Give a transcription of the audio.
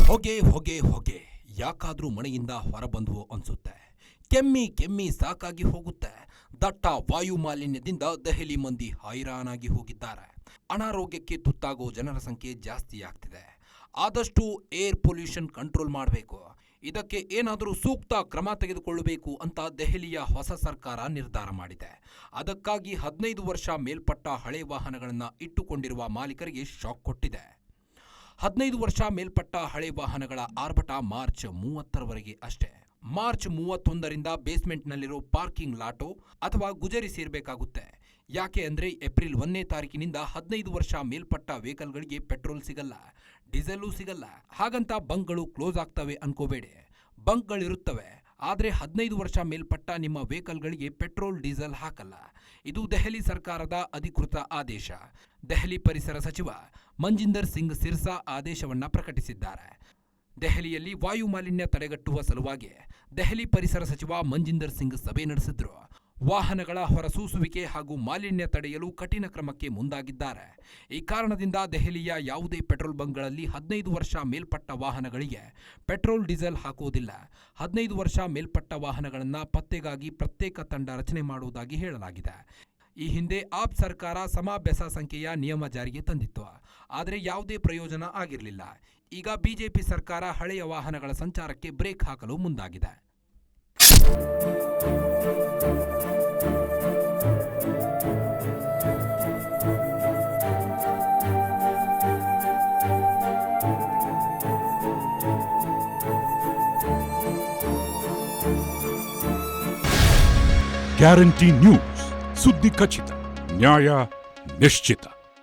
ಹೊಗೆ ಹೊಗೆ ಹೊಗೆ ಯಾಕಾದ್ರೂ ಮನೆಯಿಂದ ಹೊರಬಂದ್ವು ಅನ್ಸುತ್ತೆ. ಕೆಮ್ಮಿ ಕೆಮ್ಮಿ ಸಾಕಾಗಿ ಹೋಗುತ್ತೆ. ದಟ್ಟ ವಾಯು ಮಾಲಿನ್ಯದಿಂದ ದೆಹಲಿ ಮಂದಿ ಹೈರಾಣಾಗಿ ಹೋಗಿದ್ದಾರೆ. ಅನಾರೋಗ್ಯಕ್ಕೆ ತುತ್ತಾಗೋ ಜನರ ಸಂಖ್ಯೆ ಜಾಸ್ತಿ ಆಗ್ತಿದೆ. ಆದಷ್ಟು ಏರ್ ಪೊಲ್ಯೂಷನ್ ಕಂಟ್ರೋಲ್ ಮಾಡಬೇಕು. ಇದಕ್ಕೆ ಏನಾದರೂ ಸೂಕ್ತ ಕ್ರಮ ತೆಗೆದುಕೊಳ್ಳಬೇಕು ಅಂತ ದೆಹಲಿಯ ಹೊಸ ಸರ್ಕಾರ ನಿರ್ಧಾರ ಮಾಡಿದೆ. ಅದಕ್ಕಾಗಿ 15 ವರ್ಷ ಮೇಲ್ಪಟ್ಟ ಹಳೆ ವಾಹನಗಳನ್ನು ಇಟ್ಟುಕೊಂಡಿರುವ ಮಾಲೀಕರಿಗೆ ಶಾಕ್ ಕೊಟ್ಟಿದೆ. 15 ವರ್ಷ ಮೇಲ್ಪಟ್ಟ ಹಳೆ ವಾಹನಗಳ ಆರ್ಭಟ ಮಾರ್ಚ್ 30ರವರೆಗೆ ಅಷ್ಟೇ. ಮಾರ್ಚ್ 31ರಿಂದ ಬೇಸ್ಮೆಂಟ್ನಲ್ಲಿರೋ ಪಾರ್ಕಿಂಗ್ ಲಾಟೋ ಅಥವಾ ಗುಜರಿ ಸೇರಬೇಕಾಗುತ್ತೆ. ಯಾಕೆ ಅಂದ್ರೆ ಏಪ್ರಿಲ್ 1ನೇ ತಾರೀಕಿನಿಂದ 15 ವರ್ಷ ಮೇಲ್ಪಟ್ಟ ವೆಹಿಕಲ್ಗಳಿಗೆ ಪೆಟ್ರೋಲ್ ಸಿಗಲ್ಲ, ಡೀಸೆಲ್ಲೂ ಸಿಗಲ್ಲ. ಹಾಗಂತ ಬಂಕ್ಗಳು ಕ್ಲೋಸ್ ಆಗ್ತವೆ ಅನ್ಕೋಬೇಡಿ. ಬಂಕ್ಗಳಿರುತ್ತವೆ, ಆದರೆ 15 ವರ್ಷ ಮೇಲ್ಪಟ್ಟ ನಿಮ್ಮ ವೆಹಿಕಲ್ಗಳಿಗೆ ಪೆಟ್ರೋಲ್ ಡೀಸೆಲ್ ಹಾಕಲ್ಲ. ಇದು ದೆಹಲಿ ಸರ್ಕಾರದ ಅಧಿಕೃತ ಆದೇಶ. ದೆಹಲಿ ಪರಿಸರ ಸಚಿವ ಮಂಜಿಂದರ್ ಸಿಂಗ್ ಸಿರ್ಸಾ ಆದೇಶವನ್ನ ಪ್ರಕಟಿಸಿದ್ದಾರೆ. ದೆಹಲಿಯಲ್ಲಿ ವಾಯು ಮಾಲಿನ್ಯ ತಡೆಗಟ್ಟುವ ಸಲುವಾಗಿ ದೆಹಲಿ ಪರಿಸರ ಸಚಿವ ಮಂಜಿಂದರ್ ಸಿಂಗ್ ಸಭೆ ನಡೆಸಿದ್ರು. ವಾಹನಗಳ ಹೊರಸೂಸುವಿಕೆ ಹಾಗೂ ಮಾಲಿನ್ಯ ತಡೆಯಲು ಕಠಿಣ ಕ್ರಮಕ್ಕೆ ಮುಂದಾಗಿದ್ದಾರೆ. ಈ ಕಾರಣದಿಂದ ದೆಹಲಿಯ ಯಾವುದೇ ಪೆಟ್ರೋಲ್ ಬಂಕ್ಗಳಲ್ಲಿ 15 ವರ್ಷ ಮೇಲ್ಪಟ್ಟ ವಾಹನಗಳಿಗೆ ಪೆಟ್ರೋಲ್ ಡೀಸೆಲ್ ಹಾಕುವುದಿಲ್ಲ. 15 ವರ್ಷ ಮೇಲ್ಪಟ್ಟ ವಾಹನಗಳನ್ನು ಪತ್ತೆಗಾಗಿ ಪ್ರತ್ಯೇಕ ತಂಡ ರಚನೆ ಮಾಡುವುದಾಗಿ ಹೇಳಲಾಗಿದೆ. ಈ ಹಿಂದೆ ಆಪ್ ಸರ್ಕಾರ ಸಮ-ಬೆಸ ಸಂಖ್ಯೆಯ ನಿಯಮ ಜಾರಿಗೆ ತಂದಿತ್ತು, ಆದರೆ ಯಾವುದೇ ಪ್ರಯೋಜನ ಆಗಿರಲಿಲ್ಲ. ಈಗ ಬಿಜೆಪಿ ಸರ್ಕಾರ ಹಳೆಯ ವಾಹನಗಳ ಸಂಚಾರಕ್ಕೆ ಬ್ರೇಕ್ ಹಾಕಲು ಮುಂದಾಗಿದೆ. ಗ್ಯಾರಂಟಿ ನ್ಯೂಸ್, ಸುದ್ದಿ ಖಚಿತ, ನ್ಯಾಯ ನಿಶ್ಚಿತ.